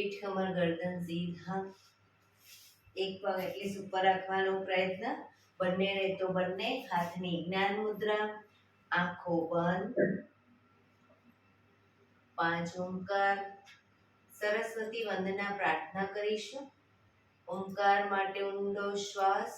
પીઠ કમર ગરદન સીધા, એક પગ એટલી ઉપર રાખવાનો પ્રયત્ન, બંને રહેતો બંને હાથની જ્ઞાન મુદ્રા, આંખો બંધ, 5 ઓમકાર. સરસ્વતી વંદના પ્રાર્થના કરીશું. ઓમકાર માટે ઊંડો શ્વાસ,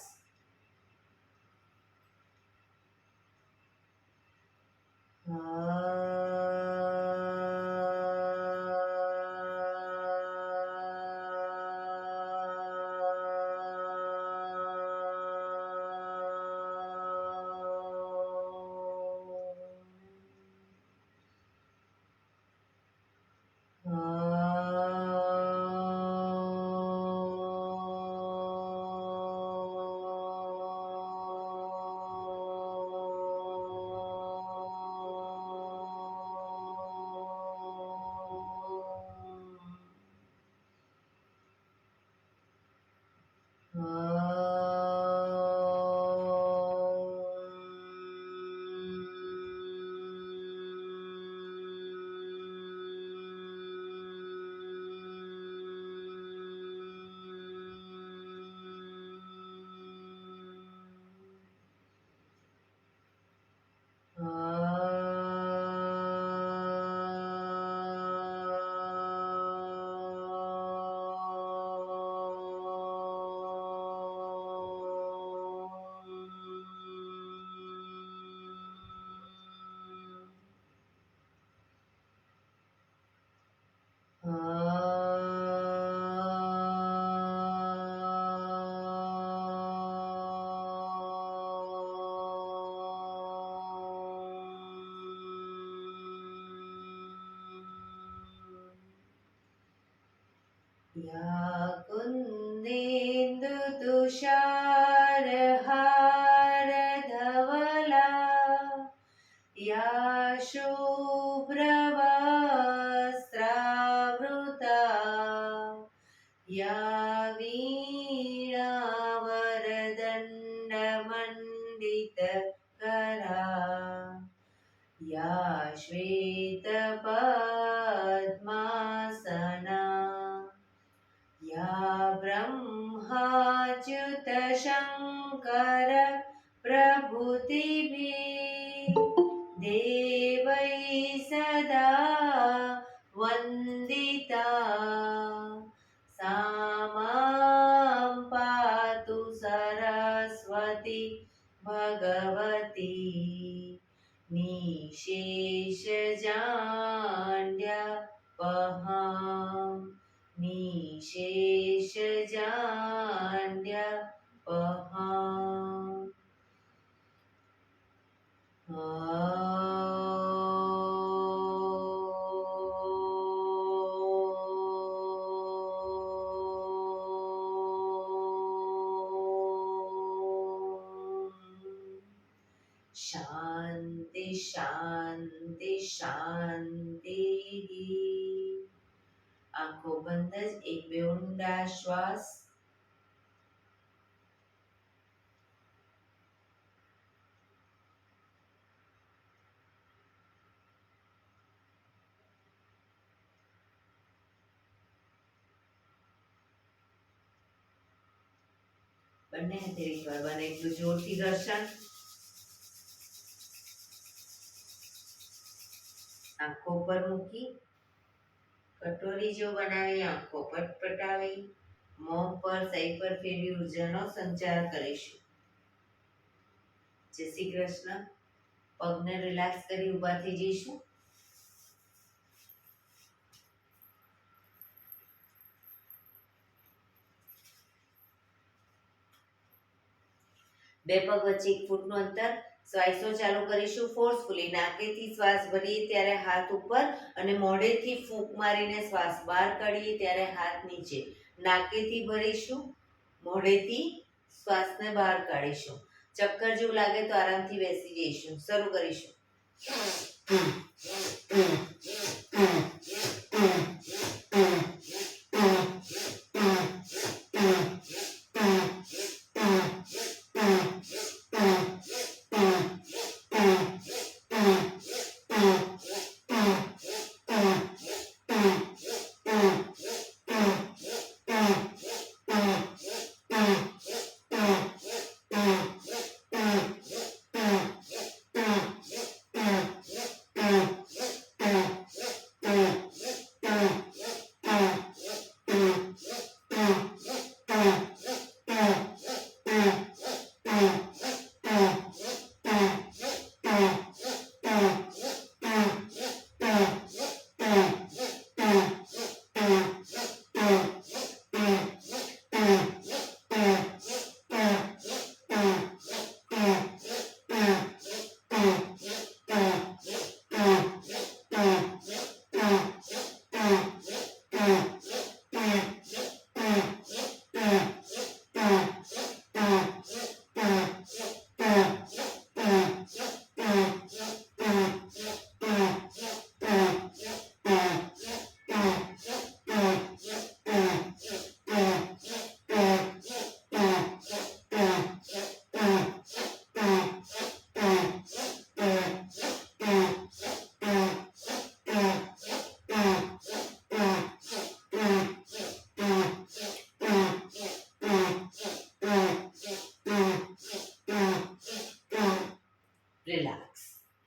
या कुन्देन्दु तुषारहार धवला, या शुभ्रवस्त्रावृता, या वीणावरदण्डमण्डितकरा, या श्वेतपद्मासना, या ब्रह्माच्युत शङ्कर प्रभृतिभिः देवैः सदा वन्दिता, सा मां पातु सरस्वती भगवती निशेषजाड्यापहाम्, निशेषजाड्यापहाम्. शांति शांति शांति. आंखों बंद જ એક બે ઊંડા શ્વાસ. બંને હાથે કરવાના એટલું જોરથી ઘર્ષણ. આંખો પર મૂકી કટોરી જો બનાવી આંખો પટપટાવી મોં પર સહી પર ફેરવી ઉર્જાનો સંચાર કરીશું. જય શ્રી કૃષ્ણ. પગને રિલેક્સ કરી ઊભા થઈ જઈશું. બે પગ વચ્ચે 1 ફૂટનું અંતર. શ્વાસો ચાલુ કરીશું ફોર્સફુલી. નાકેથી શ્વાસ ભરીએ ત્યારે હાથ ઉપર અને મોઢેથી ફૂંક મારીને શ્વાસ બહાર કાઢીએ ત્યારે હાથ નીચે. નાકેથી ભરીશું, મોઢેથી શ્વાસને બહાર કાઢીશું. ચક્કર જેવું લાગે તો આરામથી બેસી જઈશું. શરૂ કરીશું.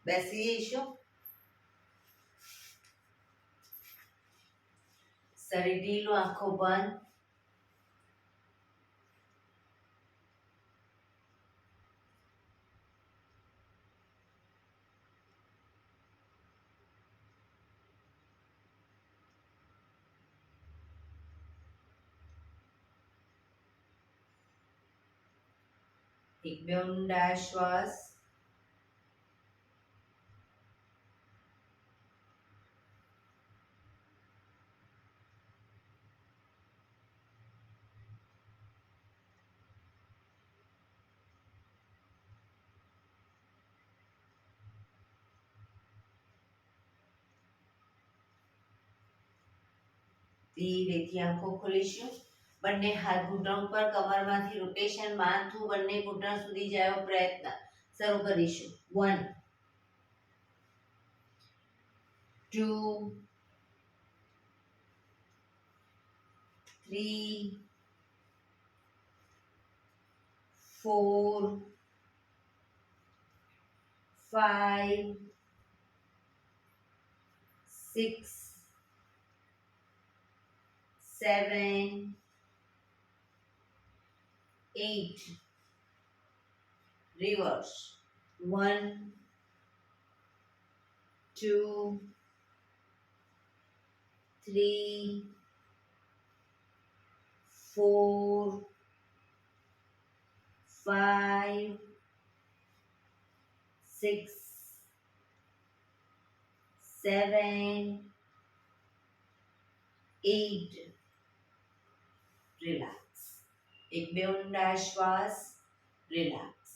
બેસી જઈશું. શરીર ઢીલું, આંખો બંધ. એક બે ઊંડા શ્વાસ. ધીરેથી આંખો ખોલીશું. બંને હાથ ઘૂંટણ ઉપર, કમરમાંથી રોટેશન, માથું બંને ઘૂંટણ સુધી જાય એવો પ્રયત્ન. શરૂ કરીશું. 1 2 3 4 5 6 7 8 reverse. 1 2 3 4 5 6 7 8 રિલેક્સ. એક બે ઊંડા શ્વાસ. રિલેક્સ.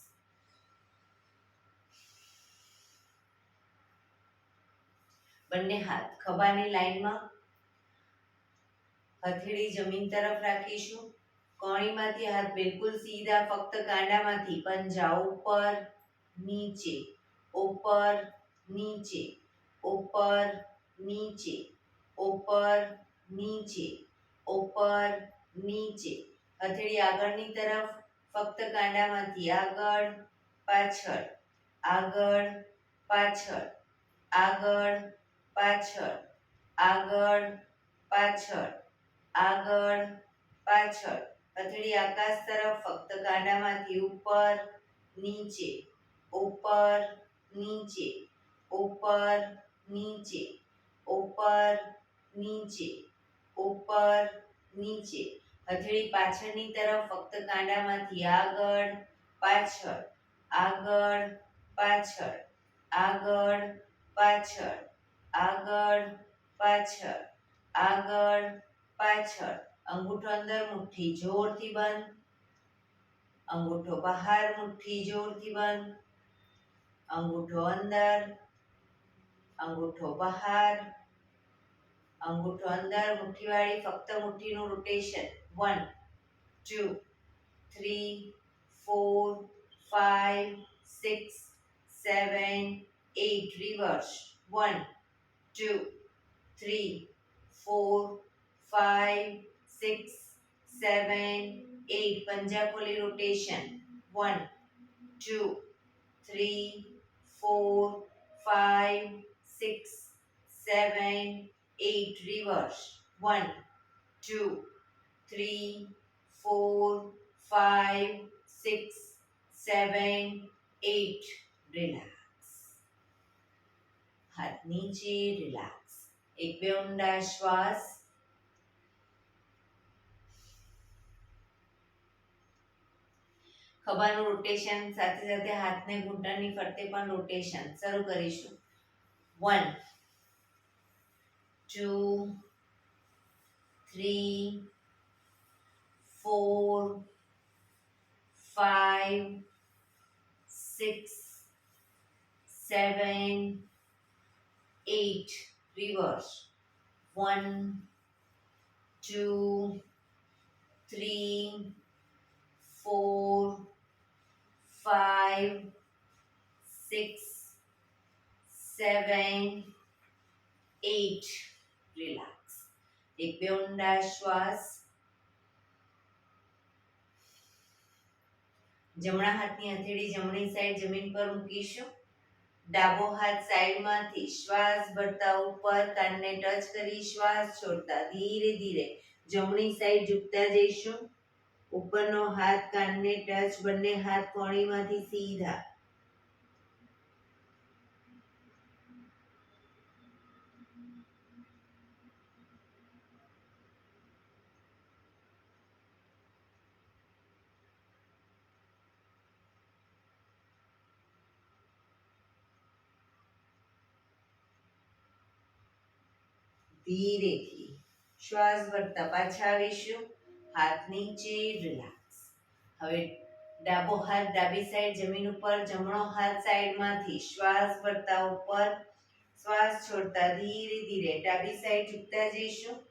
બંને હાથ ખભાની લાઈનમાં, હથેળી જમીન તરફ રાખીશું. કોણીમાંથી હાથ બિલકુલ સીધા, ફક્ત કાંડામાંથી પંજા ઉપર નીચે, ઉપર નીચે, ઉપર નીચે, ઉપર નીચે, ઉપર નીચે. હથેળી આગળની તરફ, ફક્ત કાંડામાંથી આગળ પાછળ, આગળ પાછળ, આગળ પાછળ, આગળ પાછળ, આગળ પાછળ. હથેળી આકાશ તરફ, ફક્ત કાંડામાંથી ઉપર નીચે, ઉપર નીચે, ઉપર નીચે, ઉપર નીચે, ઉપર નીચે. હથેળી પાછળની તરફ, ફક્ત કાંડામાંથી આગળ પાછળ, આગળ પાછળ, આગળ પાછળ, આગળ પાછળ, આગળ પાછળ. અંગૂઠો અંદર, મુઠ્ઠી જોરથી બંધ. અંગૂઠો બહાર, મુઠ્ઠી જોરથી બંધ. અંગૂઠો અંદર, અંગૂઠો બહાર, અંગૂઠો અંદર. મુઠ્ઠીવાળી ફક્ત મુઠ્ઠીનું રોટેશન. 1 2 3 4 5 6 7 8 રિવર્સ. 1 2 3 4 5 6 7 8 પંજા ખોલી રોટેશન. 1 2 3 4 5 6 7 8 reverse. 1 2 3 4 5 6 7 8 relax. હાથ નીચે. રિલેક્સ. એક બે ઊંડા શ્વાસ. ખભાનું રોટેશન સાથે સાથે હાથને ઘૂંટણની ફરતે પણ રોટેશન. શરૂ કરીશું. 1 2 3 4 5 6 7 8 reverse. 1 2 3 4 5 6 7 8 રિલેક્સ. એક બે ઊંડા શ્વાસ. જમણા હાથની હથેળી જમણી સાઈડ જમીન પર મૂકીશું. ડાબો હાથ સાઈડમાંથી શ્વાસ ભરતા ઉપર કાનને ટચ કરી શ્વાસ છોડતા ધીરે ધીરે જમણી સાઈડ ઝૂકતા જઈશું. ઉપરનો હાથ કાનને ટચ, બંને હાથ કોણીમાંથી સીધા. ધીરેથી શ્વાસ ભરતા પાછા આવીશું. હાથ નીચે, રિલેક્સ. હવે ડાબો હાથ ડાબી સાઈડ જમીન ઉપર, જમણો હાથ સાઈડમાંથી શ્વાસ ભરતા ઉપર, શ્વાસ છોડતા ધીરે ધીરે ડાબી સાઈડ ઝૂકતા જઈશું.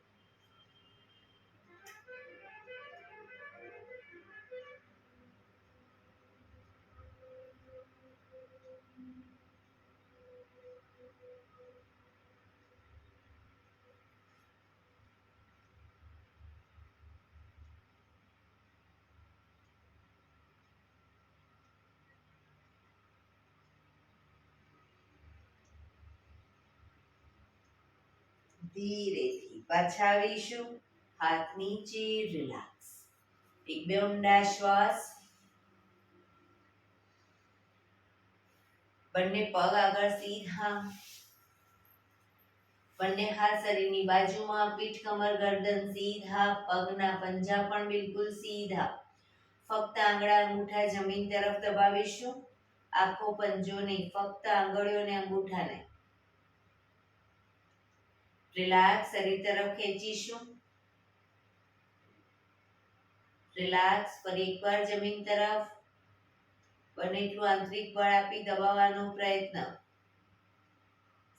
ધીરેથી પાછા આવીશું. હાથ નીચે, રિલેક્સ. એક બે ઊંડા શ્વાસ. બંને પગ આગળ સીધા. બંને હાથ શરીરની બાજુમાં, પીઠ કમર ગરદન સીધા, પગના પંજા પણ બિલકુલ સીધા. ફક્ત આંગળા અંગૂઠા જમીન તરફ દબાવીશું. આખો પંજો નહીં, ફક્ત આંગળીઓ અને અંગૂઠાને. રિલેક્સ. શરીર તરફ ખેંચીશું. રિલેક્સ. ફરી એકવાર જમીન તરફ. બને એટલું આંતરિક બળ આપી દબાવવાનો પ્રયત્ન.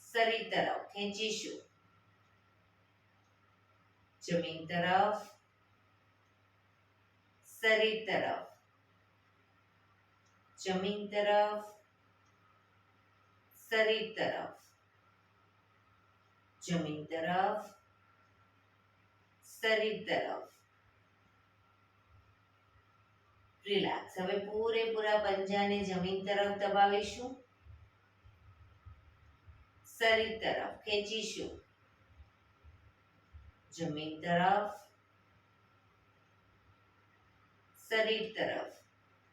શરીર તરફ ખેંચીશું. જમીન તરફ. શરીર તરફ. જમીન તરફ. શરીર તરફ. જમીન તરફ. શરીર તરફ. રિલેક્સ. હવે પૂરેપૂરા પંજાને જમીન તરફ દબાવીશું. શરીર તરફ ખેંચીશું. જમીન તરફ. શરીર તરફ.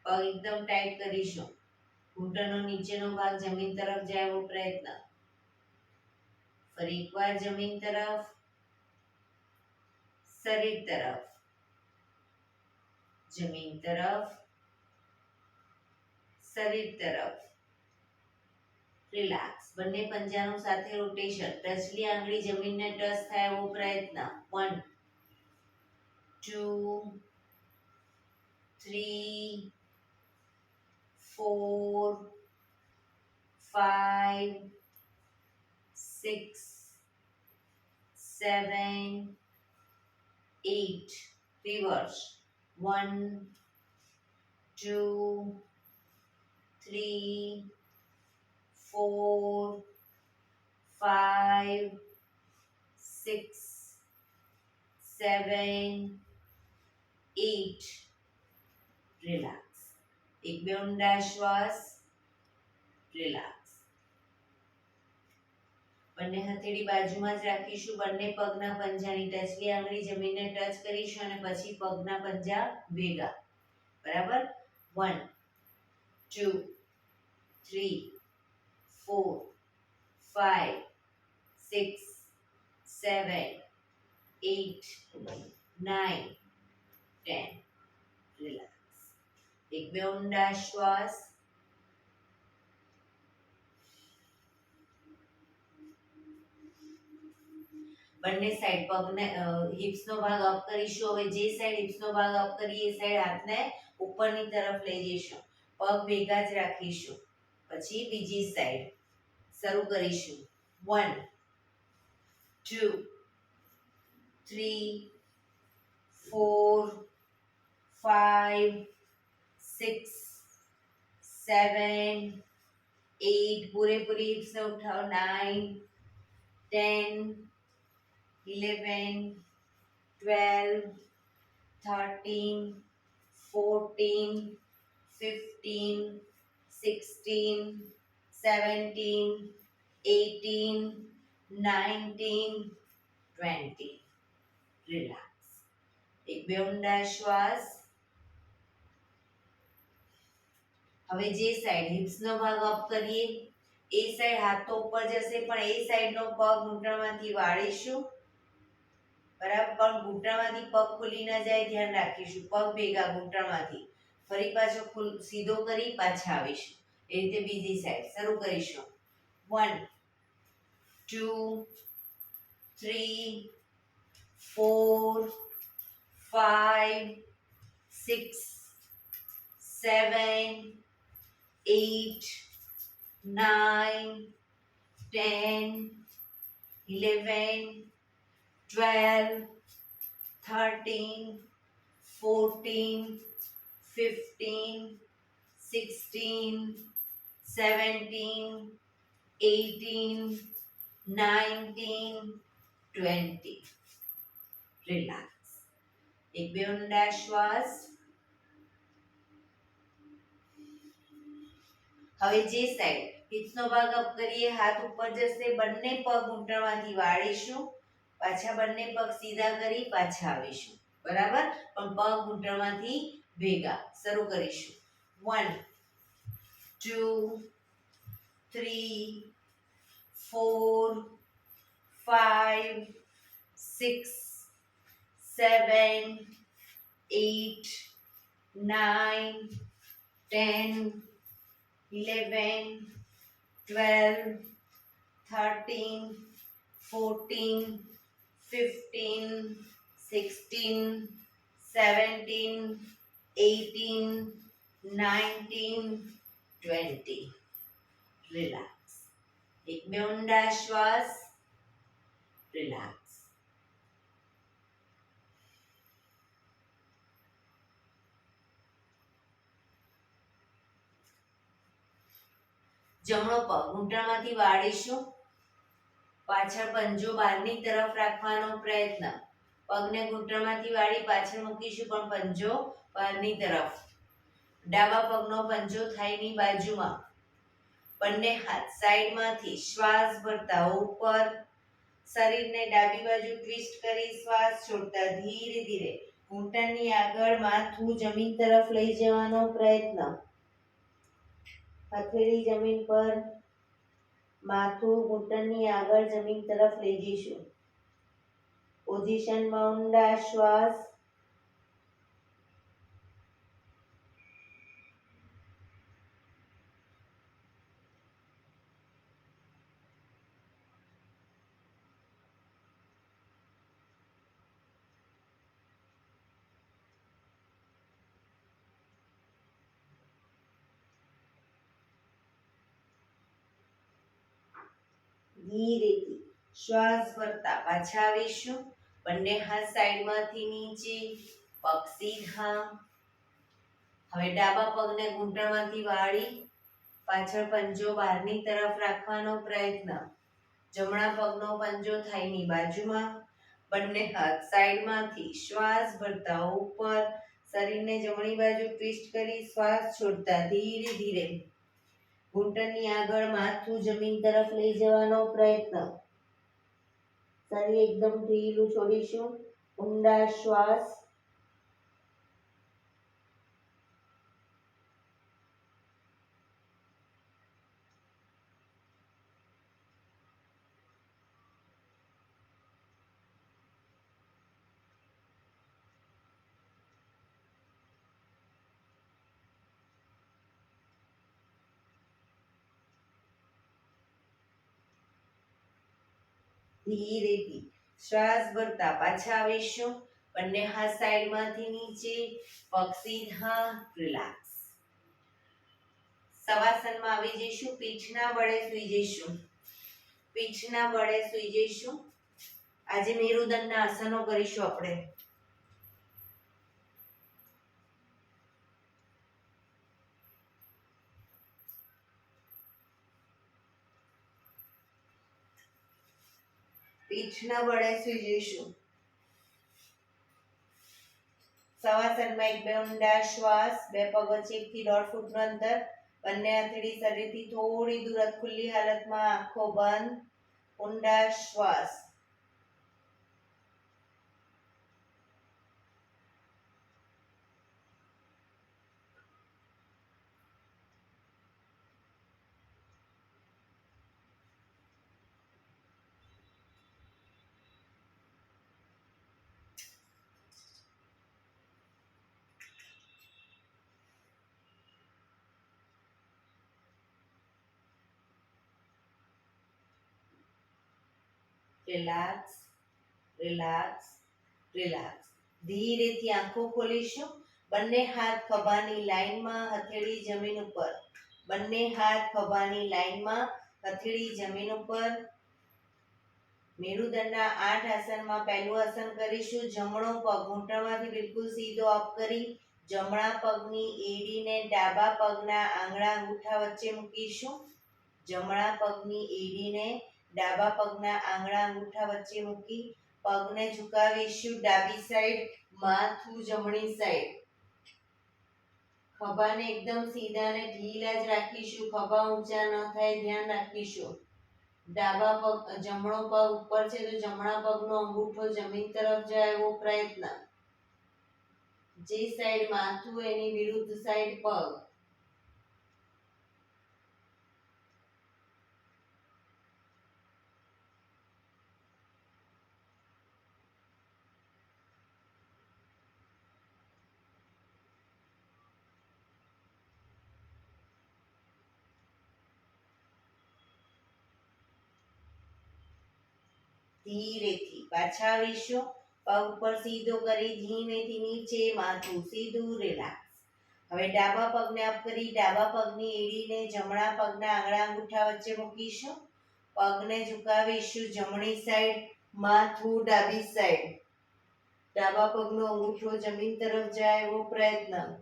પગ એકદમ ટાઈટ કરીશું. ઘૂંટણનો નીચેનો ભાગ જમીન તરફ જાય એવો પ્રયત્ન. ફરી એકવાર જમીન તરફ. શરીર તરફ. જમીન તરફ. શરીર તરફ. રિલેક્સ. બંને પંજાનું સાથે રોટેશન. ટચલી આંગળી જમીનને ટચ થાય એવો પ્રયત્ન. 1 2 3 4 5 6 7 8. રિવર્સ. 1 2 3 4 5 6 7 8. રિલેક્સ. એક બે ઊંડા શ્વાસ. રિલેક્સ. બંને હથેળી બાજુમાં જ રાખીશું. બંને પગના પંજાની ટચલી આંગળી જમીનને ટચ કરીશું અને પછી પગના પંજા ભેગા. બરાબર. 1 2 3 4 5 6 7 8 9 10. રિલેક્સ. એક બે ઊંડા શ્વાસ. બંને સાઈડ પગને હિપ્સનો ભાગ અપ કરીશું. હવે જે સાઈડ હિપ્સનો ભાગ અપ કરીએ એ સાઈડ હાથને ઉપરની તરફ લઈ જઈશું. પગ ભેગા જ રાખીશું. પછી બીજી સાઈડ શરૂ કરીશું. 1 2 3 4 5 6 7 8. પૂરેપૂરી હિપ્સને ઉઠાવો. 9 10 11 12 13 14 15 16 17, 18, 19, 20. રિલેક્સ. એક બે ઊંડા શ્વાસ. હવે જે સાઈડ હિપ્સનો ભાગ અપ કરીએ એ સાઈડ હાથ તો ઉપર જશે પણ એ સાઈડનો પગ ઘૂંટણમાંથી વાળીશું. બરાબર, પણ ઘૂંટણમાંથી પગ ખુલી ન જાય ધ્યાન રાખીશું. પગ ભેગા ઘૂંટણમાંથી ફરી પાછો સીધો કરી પાછા આવીશું. એ રીતે બીજી સાઈડ શરૂ કરીશું. 1 2 3 4 5 6 7 8 9 10 11 12 13 14 15 16 17 18 19 20. રિલેક્સ. એક બે ઊંડા શ્વાસ. હવે જે સાઈડ હિપ્સનો ભાગ અપ કરીએ હાથ ઉપર જશે, બંને પગ ઘૂંટણમાંથી વાળીશું. પાછા બંને પગ સીધા કરી પાછા આવીશું. બરાબર, પણ પગ ઘૂંટણમાંથી ભેગા. શરૂ કરીશું. 1 2 3 4 5 6 7 8 9 10 11 12 13 14 15 16 17 18 19 20. રિલેક્સ. એક બે ઊંડા શ્વાસ. રિલેક્સ. જમણો પગ ઘૂંટણમાંથી વાળીશું. પાછળ પંજો બહારની તરફ રાખવાનો પ્રયત્ન. પગને ઘૂંટણમાંથી વાળી પાછળ મૂકીશું પણ પંજો બહારની તરફ. ડાબા પગનો પંજો થાઈની બાજુમાં. બંને હાથ સાઈડમાંથી શ્વાસ ભરતા ઉપર. શરીરને ડાબી બાજુ ટ્વિસ્ટ કરી શ્વાસ છોડતા ધીરે ધીરે ઘૂંટણની આગળ માથું જમીન તરફ લઈ જવાનો પ્રયત્ન. હથેળી જમીન પર, માથું ઘૂંટણની આગળ જમીન તરફ લઈ જઈશું. પોઝિશનમાં ઊંડા શ્વાસ. ધીરેથી શ્વાસ ભરતા પાછા આવીશું. બંને હાથ સાઈડમાંથી નીચે, પગ સીધા. હવે ડાબા પગને ઘૂંટણમાંથી વાળી પાછળ પંજો બહારની તરફ રાખવાનો પ્રયત્ન. જમણા પગનો પંજો થાઈની બાજુમાં. બંને હાથ સાઈડમાંથી શ્વાસ ભરતા ઉપર. શરીરને જમણી બાજુ ટ્વિસ્ટ કરી શ્વાસ છોડતા ધીરે ધીરે ઘૂંટણની આગળ માથું જમીન તરફ લઈ જવાનો પ્રયત્ન. શરીર એકદમ ઢીલું છોડીશું. ઊંડા શ્વાસ. ધીરેથી શ્વાસ ભરતા પાછા આવીશું. બંને હાથ સાઈડમાંથી નીચે, પગ સીધા. રિલેક્સ. શવાસનમાં આવી જઈશું. પીઠના બળે સૂઈ જઈશું. પીઠના બળે સૂઈ જઈશું. આજે મેરુદંડના આસનો કરીશું આપણે. પીઠના બળે સૂઈ જઈશું. શવાસનમાં એક બે ઊંડા શ્વાસ. બે પગ વચ્ચે 1 થી 1.5 ફૂટનું અંતર. બંને હથેળી શરીરથી થોડી દૂર ખુલ્લી હાલતમાં, આંખો બંધ, ઊંડા શ્વાસ. Relax, relax, relax. ધીરેથી આંખો ખોલીશું. બંને હાથ ખભાની લાઈનમાં, હથેળી જમીન ઉપર. બંને હાથ ખભાની લાઈનમાં, હથેળી જમીન ઉપર. મેરુદંડના 8 આસનમાં પહેલું આસન કરીશું. જમણો પગ ઘૂંટણમાંથી બિલકુલ સીધો અપ કરી જમણા પગની એડીને ડાબા પગના આંગળા અંગૂઠા વચ્ચે મૂકીશું. જમણા પગની એડીને ડાબા પગના આંગળા અંગૂઠા વચ્ચે મૂકી પગને ઝુકાવીશું. ડાબી સાઈડ, માથું જમણી સાઈડ. ખભાને એકદમ સીધા અને ઢીલા જ રાખીશું. ખભા ઊંચા ન થાય, ધ્યાન રાખીશું. ડાબા પગ, જમણો પગ ઉપર છે તો જમણા પગનો અંગૂઠો જમીન તરફ જાય એવો પ્રયત્ન. જે સાઈડ માથું એની વિરુદ્ધ સાઈડ પગ. ધીરેથી પાછા આવીશું. પગ ઉપર સીધો કરી ધીમેથી નીચે, માથું સીધું, રિલેક્સ. હવે ડાબા પગને અપ કરી ડાબા પગની એડીને જમણા પગના આંગળા અંગૂઠા વચ્ચે મૂકીશું. પગને ઝુકાવીશું. જમણી સાઈડ, માથું ડાબી સાઈડ. ડાબા પગનો અંગૂઠો જમીન તરફ જાય એવો પ્રયત્ન.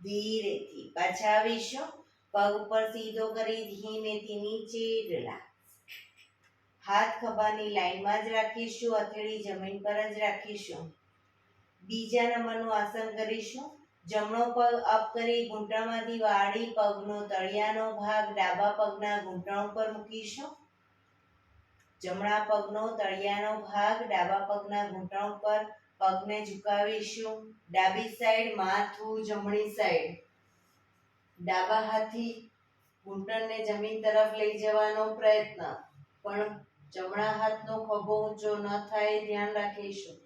ધીરેથી પાછા આવીશું. પગ ઉપર સીધો કરી ધીમેથી નીચે, રિલેક્સ. હાથ ખભાની લાઈનમાં જ રાખીશું. હથેળી જમીન પર જ રાખીશું. બીજા નંબરનું આસન કરીશું. જમણો પગ અપ કરી ઘૂંટણમાંથી વાળી પગનો તળિયાનો ભાગ ડાબા પગના ઘૂંટણ ઉપર મૂકીશું. જમણા પગનો તળિયાનો ભાગ ડાબા પગના ઘૂંટણ ઉપર. પગને ઝુકાવીશું. ડાબી સાઈડ, માથું જમણી સાઈડ. ડાબા હાથથી ઘૂંટણને જમીન તરફ લઈ જવાનો પ્રયત્ન, પણ જમણા હાથનો ખભો ઊંચો ન થાય, ધ્યાન રાખીશું.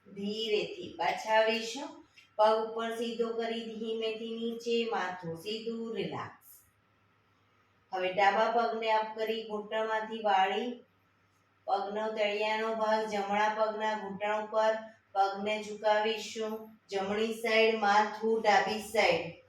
ધીરેથી પાછા આવીશું. પગ ઉપર સીધો કરી ધીમેથી નીચે, માથું સીધું, રિલેક્સ. હવે ડાબા પગને અપ કરી ઘૂંટણમાંથી વાળી પગનો તળિયાનો ભાગ જમણા પગના ઘૂંટણ ઉપર. પગને ઝુકાવીશું. જમણી સાઈડ, માથું ડાબી સાઈડ.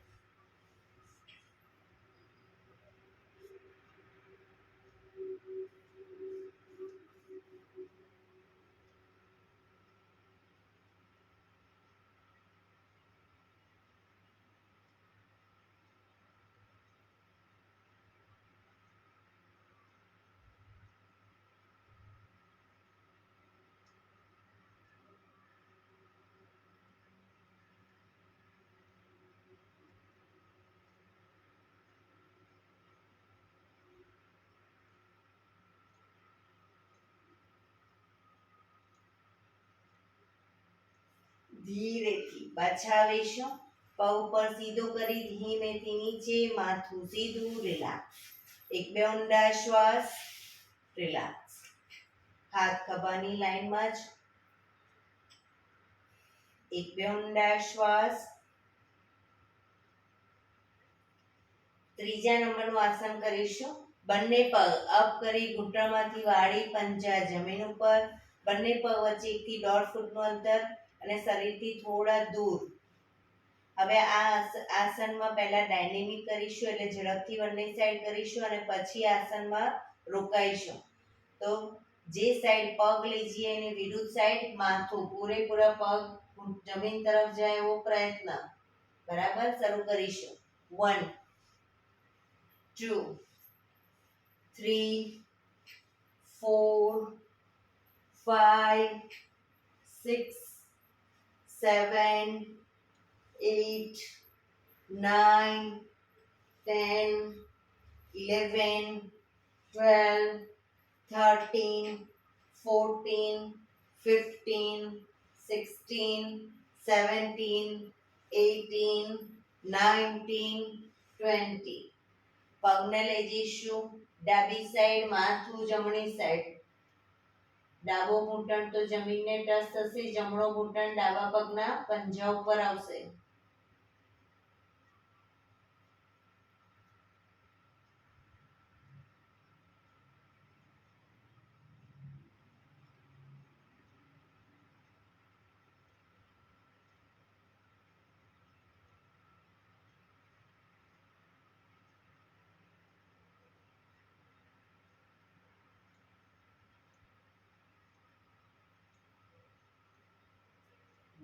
ધીરેથી પાછા આવીશું. પગ ઉપર સીધો કરી ધીમેથી નીચે, માથું સીધું, રિલેક્સ. એક બે ઊંડા શ્વાસ, રિલેક્સ. હાથ ખભાની લાઈનમાં જ. એક બે ઊંડા શ્વાસ. ત્રીજા નંબરનું આસન કરીશું. બંને પગ અપ કરી ઘૂંટણમાંથી વાળી પંજા જમીન ઉપર. બંને પગ વચ્ચે 1 થી 1.5 ફૂટનું અંતર અને શરીરથી થોડા દૂર. હવે આ આસનમાં પહેલા ડાયનેમિક કરીશું, એટલે ઝડપથી બંને સાઈડ કરીશું અને પછી આસનમાં રોકાઈશું. તો જે સાઈડ પગ લઈ જઈએ એની વિરુદ્ધ સાઈડ માથું, પૂરેપૂરા પગ જમીન તરફ જાય એવો પ્રયત્ન. બરાબર, શરૂ કરીશું. 1 2 3 4 5 6 7 8 9 10 11 12 13 14 15 16 17 18 19 20. પગને લઈ જઈશું ડાબી સાઈડ, માથું જમણી સાઈડ. ડાબો ઘૂંટણ તો જમીનને ટચ થશે, જમણો ઘૂંટણ ડાબા પગના પંજા ઉપર આવશે.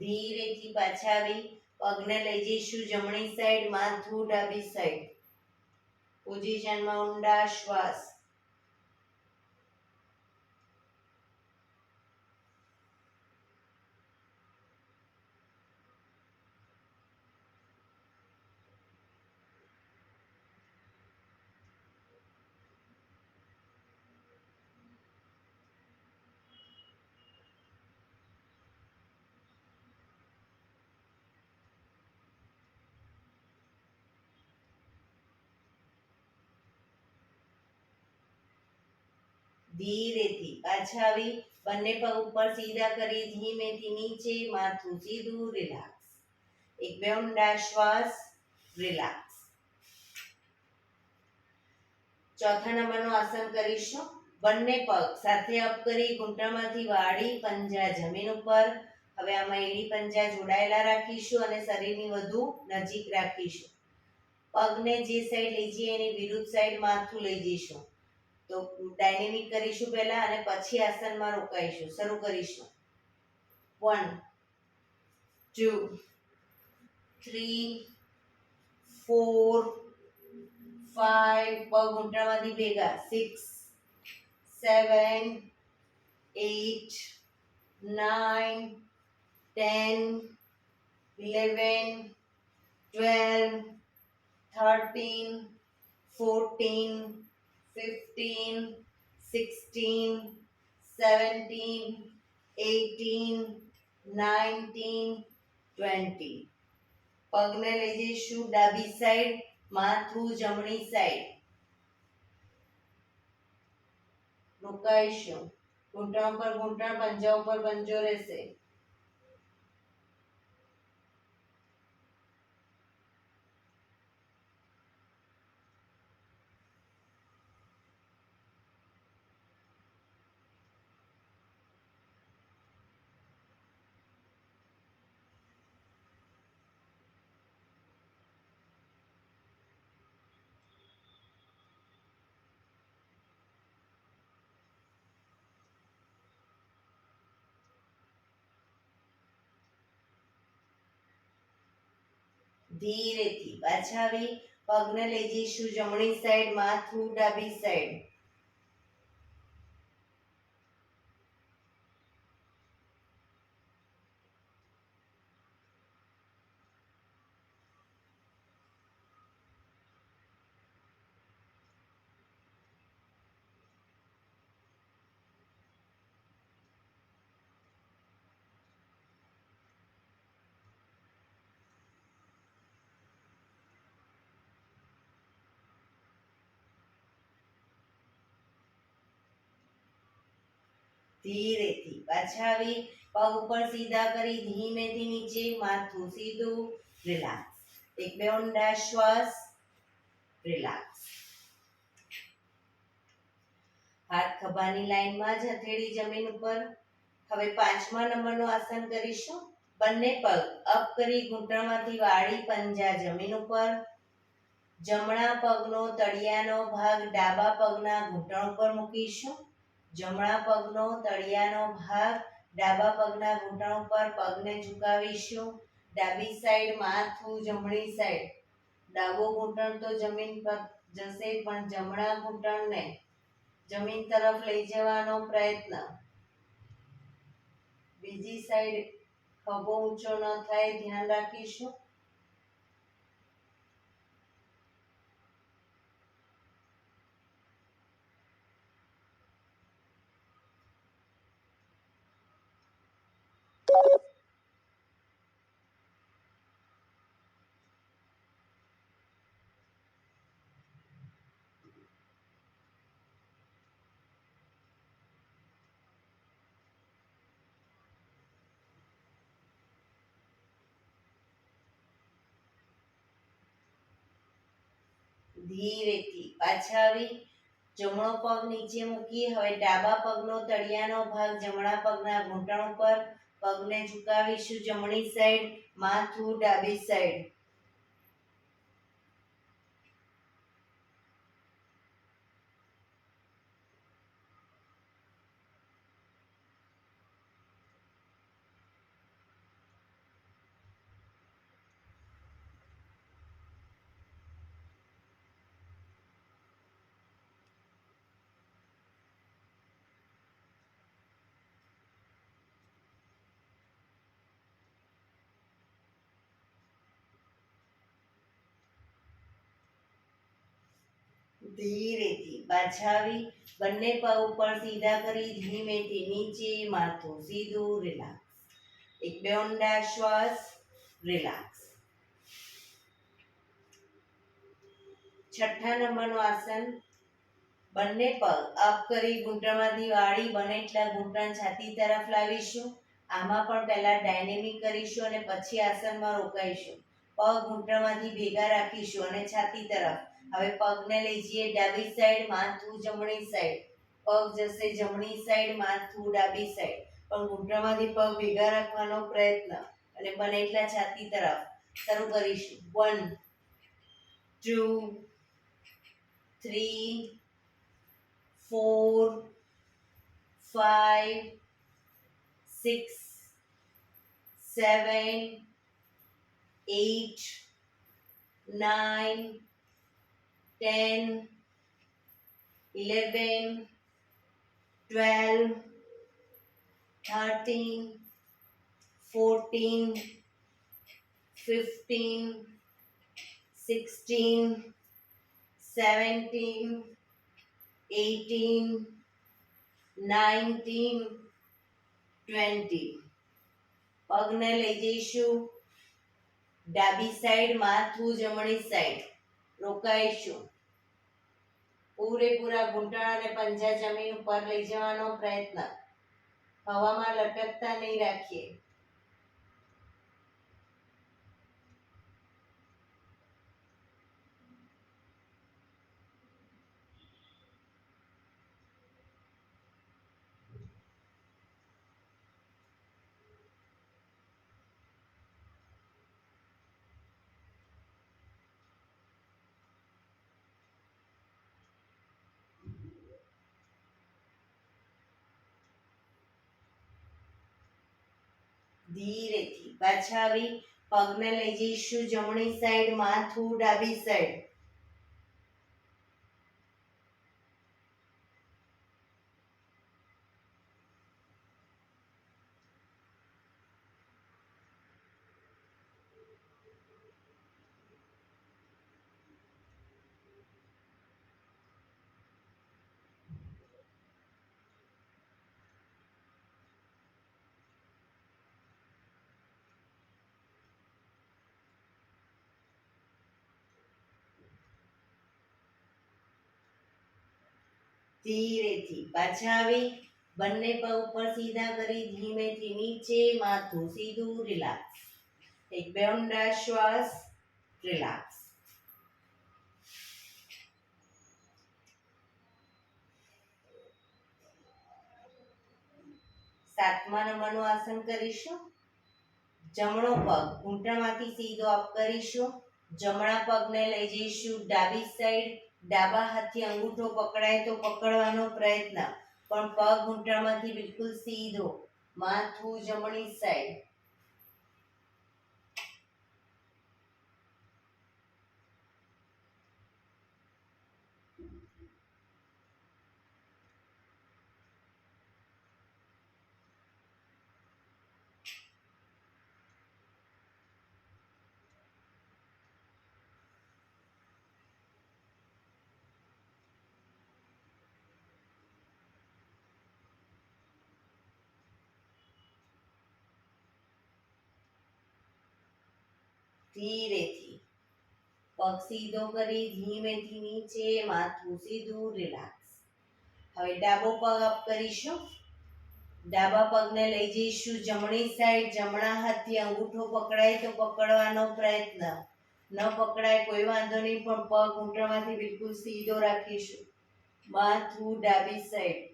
ધીરેથી પાછા આવી પગને લઈ જઈશું જમણી સાઈડ, માથું ડાબી સાઈડ. પોઝિશનમાં ઊંડા શ્વાસ. ધીરેથી પાછા આવી બંને પગ ઉપર સીધા કરી ધીમેથી નીચે, માથું સીધું, રિલેક્સ. એક બે ઊંડા શ્વાસ, રિલેક્સ. ચોથા નંબરનું આસન કરીશું. બંને પગ સાથે અપ કરી ઘૂંટણમાંથી વાળી પંજા જમીન ઉપર. હવે આમાં એડી પંજા જોડાયેલા રાખીશું અને શરીરની વધુ નજીક રાખીશું. પગને જે સાઈડ લઈ જઈએ એની વિરુદ્ધ સાઈડ માથું લઈ જઈશું. તો ડાયનેમિક કરીશું પહેલા અને પછી આસનમાં રોકાઈશું. શરૂ કરીશું. 1 2 3 4 5, પગ ઘૂંટણમાંથી ભેગા, 6 7 8 9 10 11 12 13 14 15 16 17 18 19 20. પગને લઈ જઈશું ડાબી સાઈડ, માથું જમણી સાઈડ. રોકાઈશું. ઘૂંટણ પર ઘૂંટણ, પંજા ઉપર પંજો રહેશે. ધીરેથી પાછા આવી પગને લઈ જઈશું જમણી સાઈડ, માથું ડાબી સાઈડ. ધીરેથી પાછા આવી પગ ઉપર સીધા કરી ધીમેથી નીચે માથું સીધું રિલેક્સ એક બે ઊંડા શ્વાસ રિલેક્સ હાથ ખભાની લાઈનમાં જ હથેળી જમીન ઉપર હવે 5મા નંબરનું આસન કરીશું બંને પગ અપ કરી ઘૂંટણમાંથી વાળી પંજા જમીન ઉપર જમણા પગનો તળિયાનો ભાગ ડાબા પગના ઘૂંટણ ઉપર મૂકીશું જમણા પગનો તળિયાનો ભાગ ડાબા પગના ઘૂંટણ ઉપર પગને ઝુકાવીશું ડાબી સાઈડ માથું જમણી સાઈડ ડાબો ઘૂંટણ તો જમીન પર જશે પણ જમણા ઘૂંટણને જમીન તરફ લઈ જવાનો પ્રયત્ન બીજી સાઈડ ખભો ઊંચો ન થાય ધ્યાન રાખીશું ધીરેથી પાછા આવી જમણો પગ નીચે મૂકી હવે ડાબા પગનો તળિયાનો ભાગ જમણા પગના ઘૂંટણ ઉપર પગને ઝુકાવીશું જમણી સાઈડ માથું ડાબી સાઈડ ધીરેથી પાછા આવી બંને પગ ઉપર સીધા કરી ધીમેથી નીચે માથું સીધું રિલેક્સ એક બે ઊંડા શ્વાસ રિલેક્સ 6થા નંબરનું આસન બંને પગ અપ કરી ઘૂંટણમાંથી વાળી બને એટલા ઘૂંટણ છાતી તરફ લાવીશું આમાં પણ પહેલા ડાયનેમિક કરીશું અને પછી આસનમાં રોકાઈશું પગ ઘૂંટણમાંથી ભેગા રાખીશું અને છાતી તરફ હવે પગને લઈ જઈએ ડાબી સાઈડ માથું જમણી સાઈડ પગ જશે જમણી સાઈડ માથું ડાબી સાઈડ પણ ઘૂંટણમાંથી પગ ભેગા રાખવાનો પ્રયત્ન અને બને એટલા છાતી તરફ શરૂ કરીશું 1 2 3 4 5 6 7 8 9 10 11 12 13 14 15 16 17 18 19 20 પગને લઈ જઈશું ડાબી સાઈડ માથું જમણી સાઈડ રોકાઈશું પૂરેપૂરા ઘૂંટણ અને પંજા જમીન ઉપર લઈ જવાનો પ્રયત્ન હવામાં લટકતા નહીં રાખીએ ધીરેથી પાછા આવી પગને લઈ જઈશું જમણી સાઈડ માથું ડાબી સાઈડ ધીરેથી પાછા આવી બંને પગ ઉપર સીધા કરી ધીમેથી નીચે, માથું સીધું, રિલેક્સ. એક બે ઊંડા શ્વાસ, રિલેક્સ. સાતમા નંબરનું આસન કરીશું. જમણો પગ ઘૂંટણમાંથી સીધો અપ કરીશું. જમણા પગને લઈ જઈશું ડાબી સાઈડ. ડાબા હાથથી અંગૂઠો પકડાય તો પકડવાનો પ્રયત્ન, પણ પગ ઘૂંટણમાંથી બિલકુલ સીધો. માથું જમણી સાઈડ. ધીરેથી પગ સીધો કરી ધીમેથી નીચે, માથું સીધું, રિલેક્સ. હવે ડાબો પગ અપ કરીશું. ડાબા પગને લઈ જઈશું જમણી સાઈડ. જમણા હાથથી અંગૂઠો પકડાય તો પકડવાનો પ્રયત્ન, ન પકડાય કોઈ વાંધો નહીં, પણ પગ ઘૂંટણમાંથી બિલકુલ સીધો રાખીશું. માથું ડાબી સાઈડ.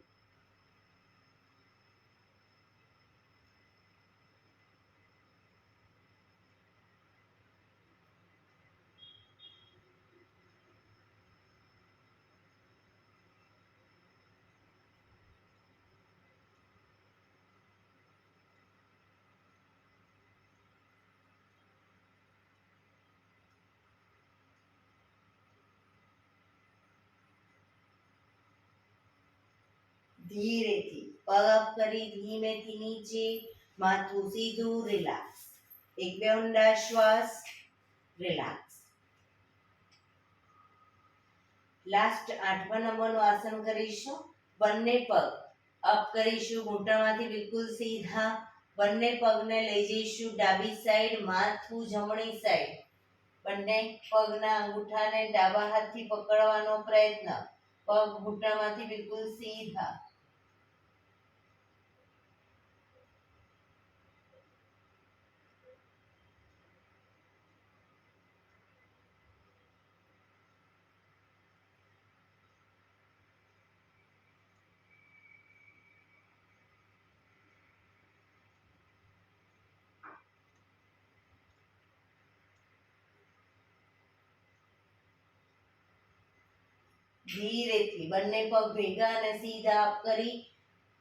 ધીરેથી પગ અપ કરી ધીમેથી નીચે, માથું સીધું, રિલેક્સ. એક બે ઊંડા શ્વાસ, રિલેક્સ. લાસ્ટ આઠમા નંબરનું આસન કરીશું. બંને પગ અપ કરીશું ઘૂંટણમાંથી બિલકુલ સીધા. બંને પગને લઈ જઈશું ડાબી સાઈડ. માથું જમણી સાઈડ. બંને પગના અંગૂઠાને ડાબા હાથથી પકડવાનો પ્રયત્ન, પગ ઘૂંટણમાંથી બિલકુલ સીધા. ધીરેથી બંને પગ ભેગા અને સીધા અપ કરી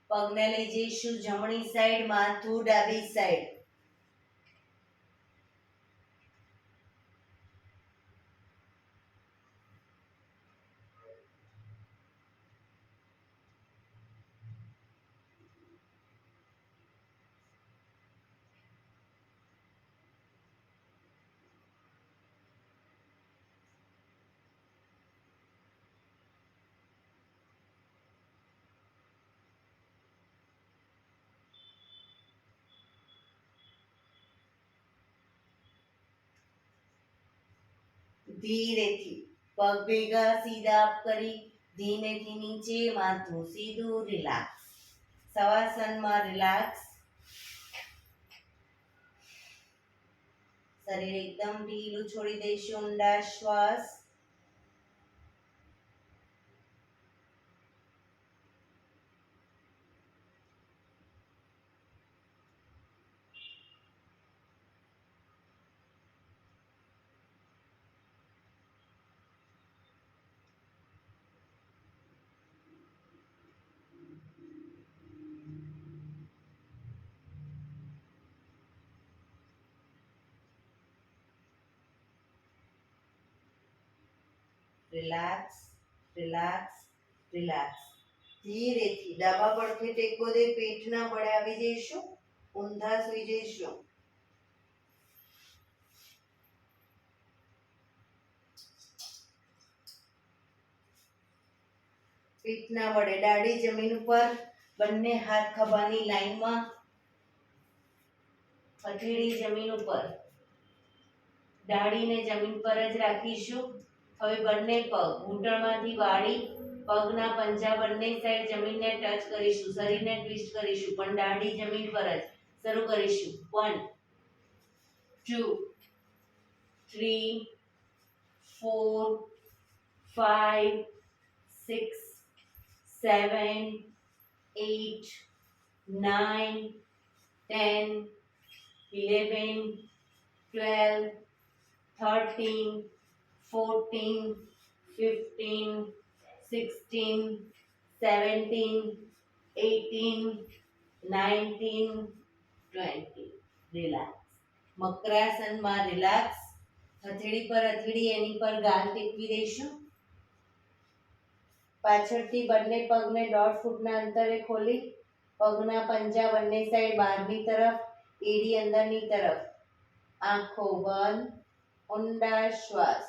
પગને લઈ જઈશું જમણી સાઈડ. માથું ડાબી સાઈડ. ધીરેથી પગ ભેગા સીધા અપ કરી ધીમેથી નીચે, માથું સીધું, રિલેક્સ. શવાસનમાં રિલેક્સ. શરીર એકદમ ઢીલું છોડી દઈશું. ઊંડા શ્વાસ. Relax, relax, relax. ધીરેથી ડાબા પડખે ટેકો દે પેટના બળે આવી જઈશું. ઊંધા સૂઈ જઈશું. પીઠના વડે ડાળી જમીન ઉપર, બંને હાથ ખભાની લાઈનમાં, હથેળી જમીન ઉપર. ડાળીને જમીન પર જ રાખીશું. હવે બંને પગ ઘૂંટણમાંથી વાળી પગના પંજા બંને સાઈડ જમીનને ટચ કરીશું, શરીરને ટ્વિસ્ટ કરીશું, પણ દાઢી જમીન પર જ. શરૂ કરીશું. 1 2 3 4 5 6 7 8 9 10 11 12 13 14 15 16 17 18 19 20. રિલેક્સ. મકરાસનમાં રિલેક્સ. હથેળી પર હથેળી એની પર ગાલ ટેકવી દઈશું. પાછળથી બંને પગને 1.5 ફૂટના અંતરે ખોલી પગના પંજા બંને સાઈડ બહારની તરફ, એડી અંદરની તરફ. આંખો બંધ. ઊંડા શ્વાસ.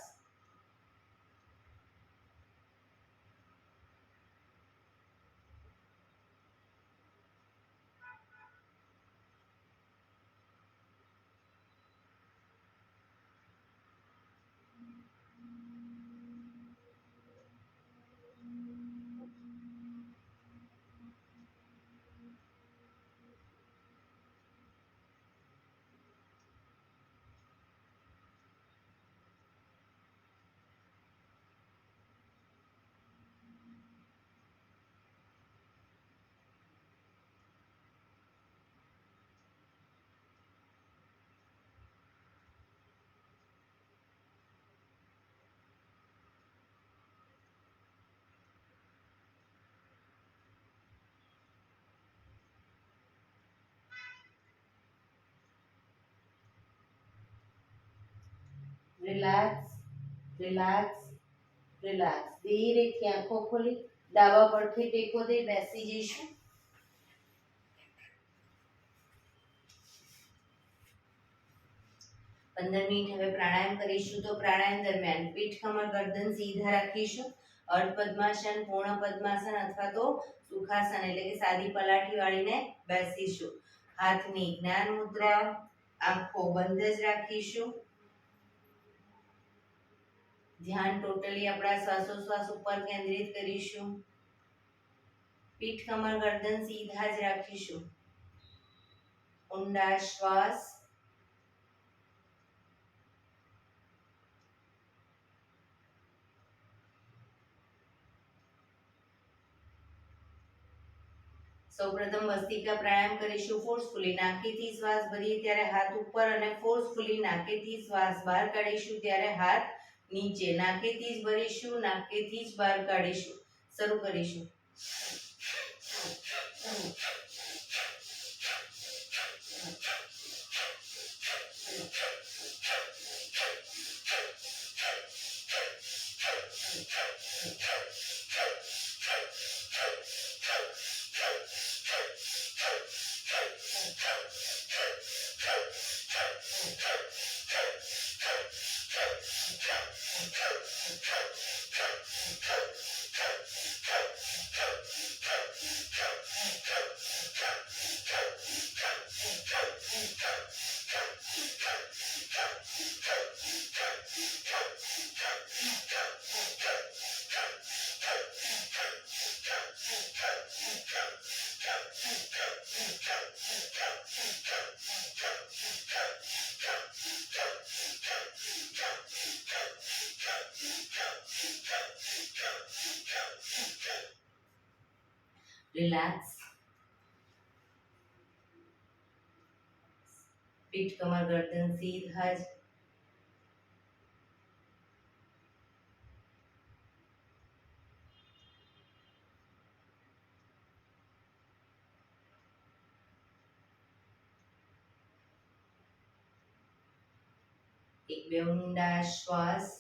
Relax, relax, relax. ધીરેથી આંખો ખોલી ડાબા પડખે ટેકો દે બેસી જઈશું. 15 મિનિટ હવે પ્રાણાયામ કરીશું. તો પ્રાણાયામ દરમિયાન પીઠ, કમર, ગરદન સીધા રાખીશું. અર્ધ પદ્માસન, પૂર્ણ પદ્માસન અથવા તો સુખાસન એટલે કે સાદી પલાઠી વાળીને બેસીશું. હાથની જ્ઞાન મુદ્રા, આંખો બંધ જ રાખીશું. ધ્યાન ટોટલી આપણા શ્વાસોશ્વાસ ઉપર કેન્દ્રિત કરીશું. પીઠ, કમર, ગરદન સીધા જ રાખીશું. ઊંડા શ્વાસ. સૌપ્રથમ ભસ્ત્રિકા પ્રાણાયામ કરીશું ફોર્સફુલી. નાકેથી શ્વાસ ભરીએ ત્યારે હાથ ઉપર અને ફોર્સફુલી નાકેથી શ્વાસ બહાર કાઢીશું ત્યારે હાથ નીચે. નાકેથી જ ભરીશું, નાકેથી જ બહાર કાઢીશું. શરૂ કરીશું. રિલેક્સ. પીઠ, કમર, ગરદન સીધા જ. એક બે ઊંડા શ્વાસ.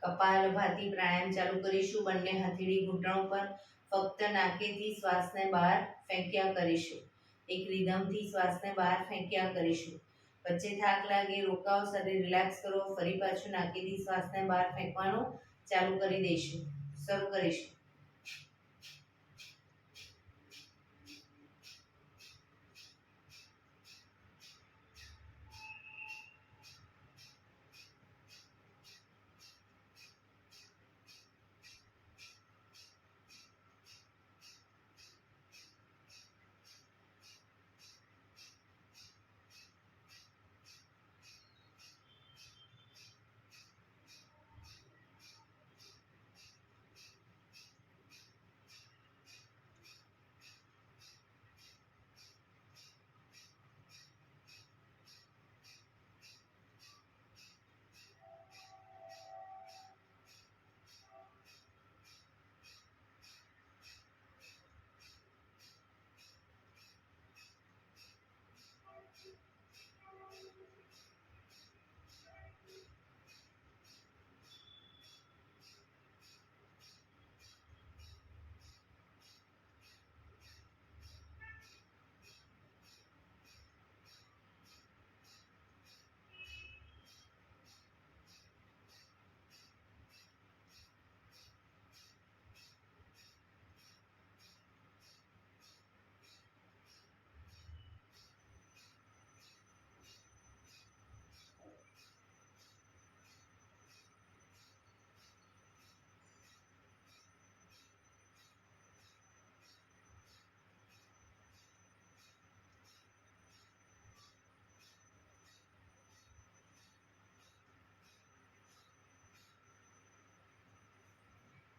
કપાલભાતિ પ્રાણાયામ ચાલુ કરીશું. બંને હથેળી ઘૂંટણ ઉપર, ફક્ત નાકેથી શ્વાસને બહાર ફેંક્યા કરીશું. એક રિધમથી શ્વાસને બહાર ફેંક્યા કરીશું. વચ્ચે થાક લાગે રોકાઓ, શરીર રિલેક્સ કરો. ફરી પાછું નાકેથી શ્વાસને બહાર ફેંકવાનું ચાલુ કરી દઈશું. શરૂ કરીશું.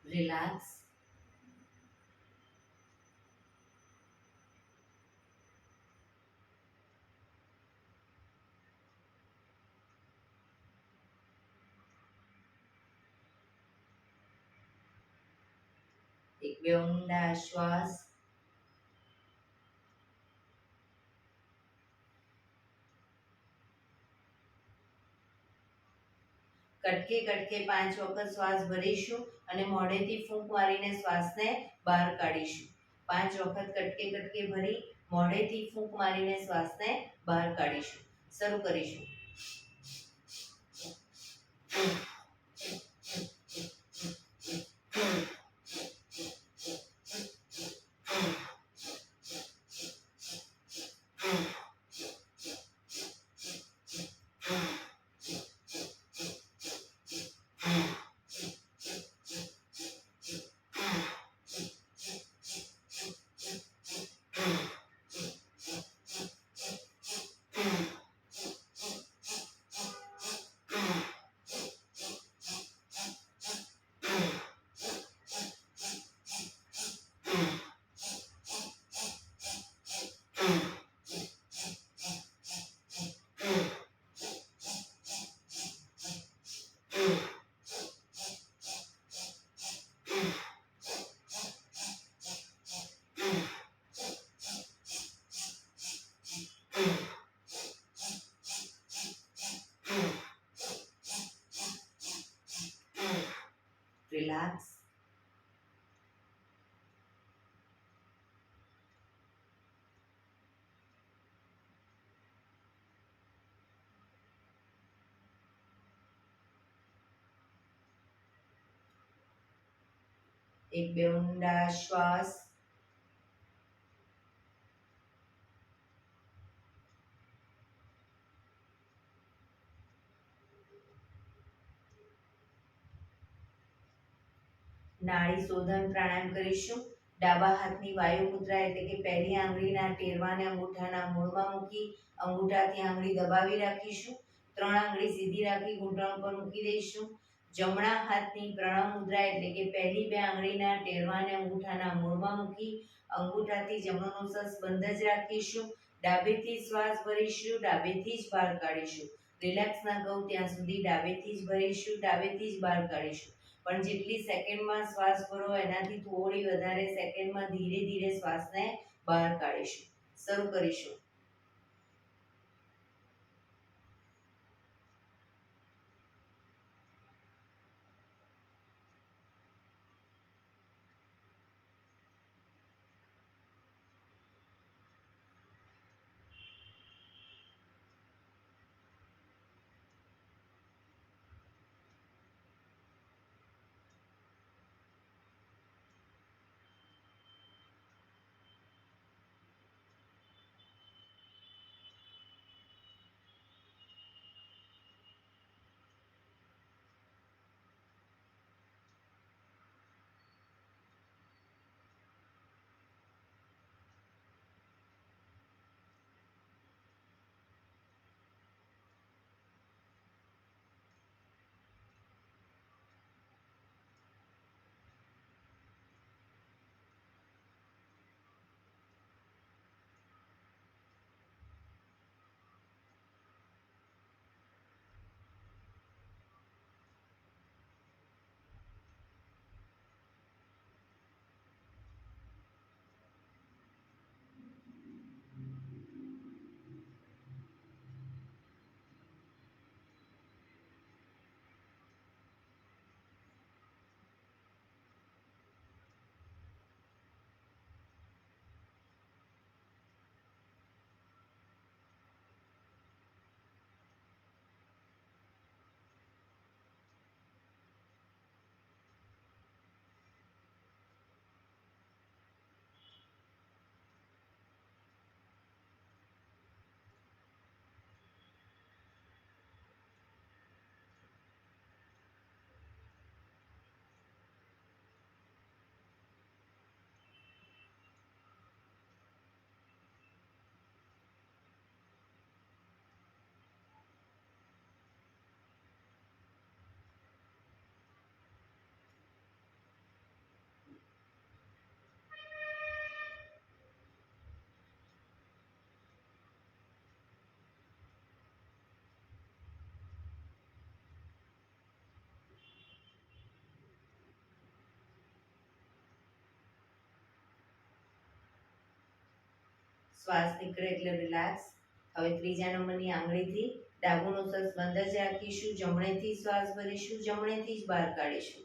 રિલેક્સ. એક બે ઊંડા શ્વાસ. કટકે કટકે 5 વખત શ્વાસ ભરીશું અને મોઢેથી ફૂંક મારીને શ્વાસને બહાર કાઢીશું. 5 વખત કટકે કટકે ભરી મોઢેથી ફૂંક મારીને શ્વાસને બહાર કાઢીશું. શરૂ કરીશું. રિલેક્સ. એક બે ઊંડા શ્વાસ. નાડી શોધન પ્રાણાયામ કરીશું. ડાબા હાથની વાયુ મુદ્રા એટલે કે પહેલી આંગળીના ટેરવાને અંગૂઠાના મૂળમાં મૂકી અંગૂઠાથી આંગળી દબાવી રાખીશું. 3 આંગળી સીધી રાખી ઘૂંટણ પર મૂકી દઈશું. જમણા હાથની પ્રણવ મુદ્રા એટલે કે પહેલી 2 આંગળીના ટેરવાને અંગૂઠાના મૂળમાં મૂકી અંગૂઠાથી જમણો નસ બંધ જ રાખીશું. ડાબેથી શ્વાસ ભરીશું, ડાબેથી જ બહાર કાઢીશું. રિલેક્સ ના કહું ત્યાં સુધી ડાબેથી જ ભરીશું, ડાબેથી જ બહાર કાઢીશું. પણ જેટલી સેકન્ડમાં શ્વાસ ભરો એનાથી થોડી વધારે સેકન્ડમાં ધીરે ધીરે શ્વાસને બહાર કાઢીશું. શરૂ કરીશું. શ્વાસ નીકળે એટલે રિલેક્સ. હવે ત્રીજા નંબરની આંગળીથી ડાબું નોસસ બંધ જ રાખીશું, જમણેથી શ્વાસ ભરીશું, જમણેથી જ બહાર કાઢીશું.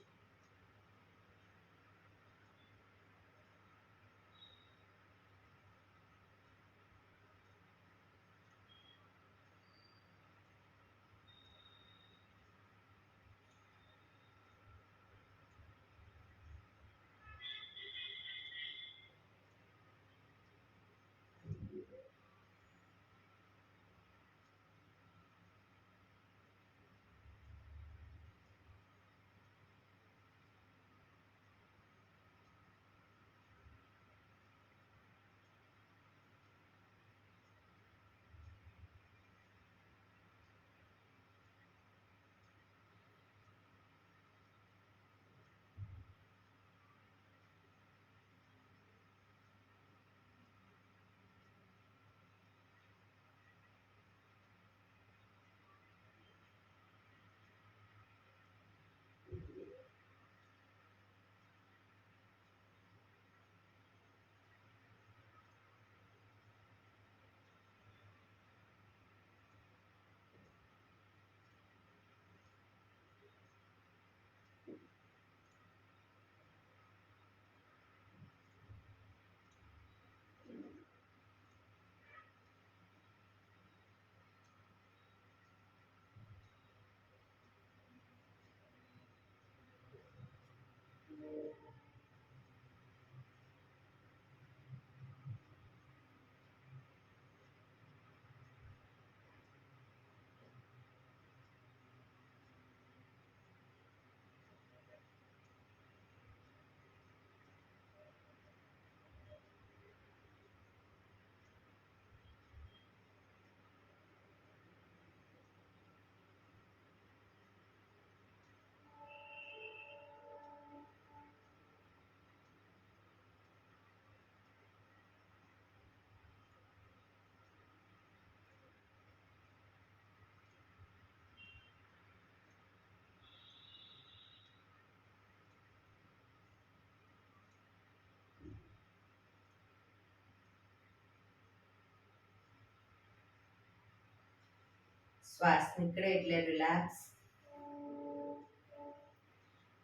શ્વાસ નીકળે એટલે રિલેક્સ.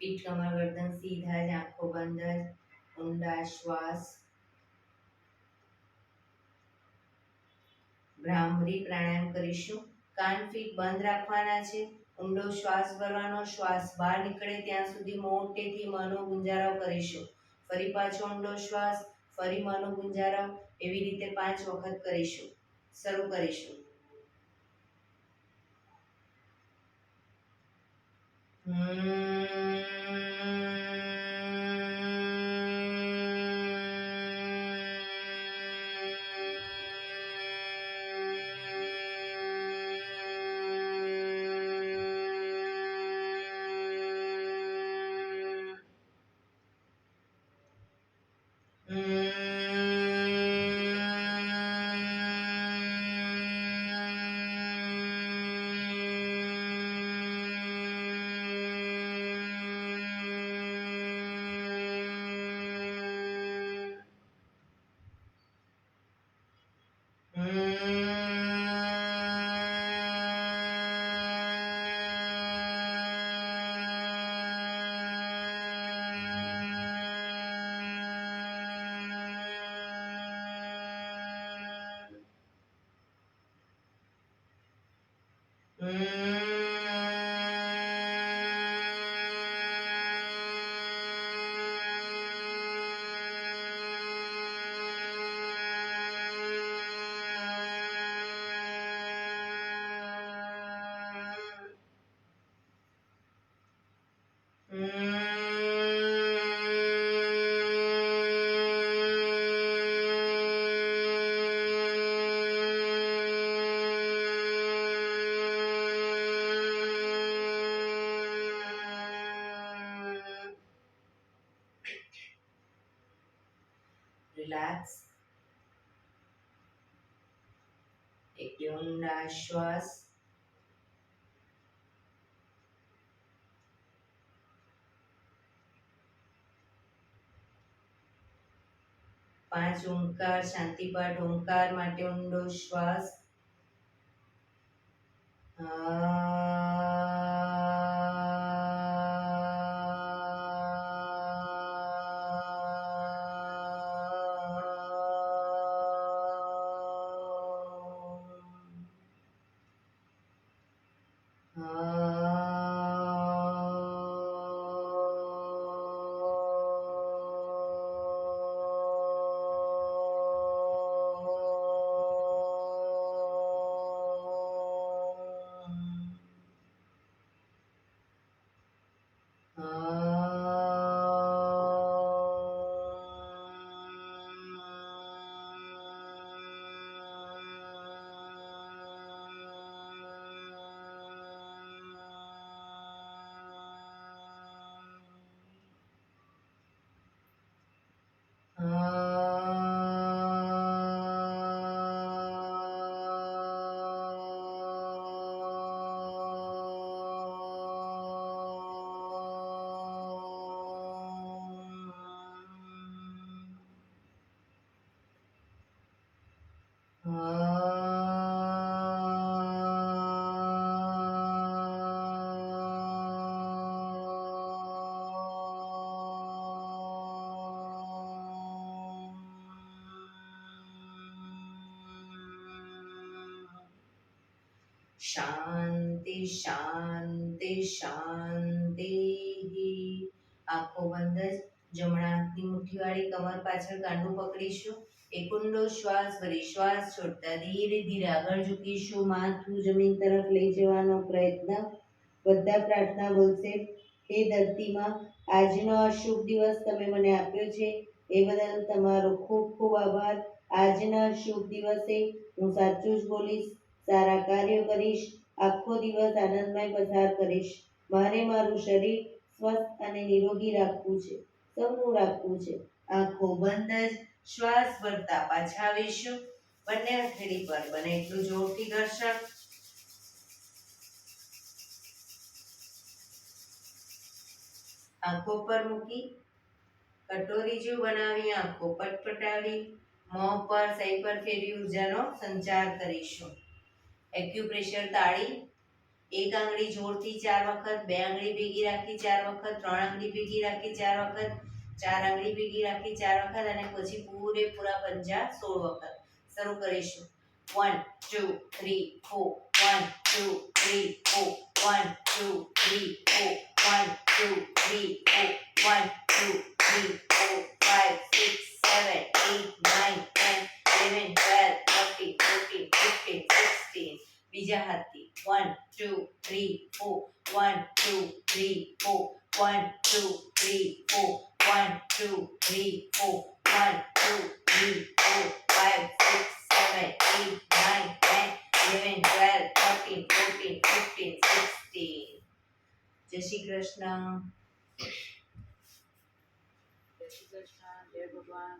પીઠ કમર ગરદન સીધા જ, આંખો બંધ જ, ઊંડા શ્વાસ. ભ્રામરી પ્રાણાયામ કરીશું. કાન ફીટ બંધ રાખવાના છે. ઊંડો શ્વાસ ભરવાનો, શ્વાસ બહાર નીકળે ત્યાં સુધી મોટેથી મનો ગુંજારાવ કરીશું. ફરી પાછો ઊંડો શ્વાસ, ફરી મનો ગુંજારાવ, એવી રીતે 5 વખત કરીશું. શરૂ કરીશું. રિલેક્સ. એક ઊંડા શ્વાસ. 5 ઓમકાર શાંતિપાઠ ઓમકાર માટે ઊંડો શ્વાસ શાંતિ શાંતિ શાંતિ. આંખો બંધ જ જમણા હાથની મુઠ્ઠીવાળી કમર પાછળ કાંડું પકડીશું. એક ઊંડો શ્વાસ ભરી શ્વાસ છોડતા ધીરે ધીરે આગળ ઝૂકીશું. માથું જમીન તરફ લઈ જવાનો પ્રયત્ન. બધા પ્રાર્થના બોલશે. હે ધરતીમાં, આજનો આ શુભ દિવસ તમે મને આપ્યો છે એ બદલ તમારો ખૂબ ખૂબ આભાર. આજના શુભ દિવસે હું સાચું જ બોલીશ, સારા કાર્યો કરીશ, આખો દિવસ આનંદમય પસાર કરીશ. મારે મારું શરીર સ્વસ્થ અને નિરોગી રાખવું છે, સૌનું રાખવું છે. આંખો બંધ જ શ્વાસ ભરતા પાછા આવીશું. બંને હથેળી પર બને એટલું જોરથી ઘર્ષણ. આંખો પર મૂકી કટોરી જેવું બનાવી આંખો પટપટાવી મોં પર સહી પર ફેરવી ઉર્જાનો સંચાર કરીશું. એક્યુપ્રેશર તાળી. એક આંગળી જોરથી 4 વખત, બે આંગળી ભેગી રાખી 4 વખત, 3 આંગળી ભેગી રાખી 4 વખત, 4 આંગળી ભેગી રાખી 4 વખત અને પછી પૂરેપૂરા પંજા 16 વખત. શરૂ કરીશું. 1 2 3 4 1 2 3 4 1 2 3 4 1 2 3 4 1 2 3 4 5 6 7 8 9 10 11 12 13 14 15 16. બીજા હાથથી 1 2 3 4 1 2 3 4 1 2 3 4 1 2 3 4 1 2 3 4 5 6 7 8 9 10 11 12 13 14 15 16. જય શ્રી કૃષ્ણ. જય શ્રી કૃષ્ણ. જય ભગવાન.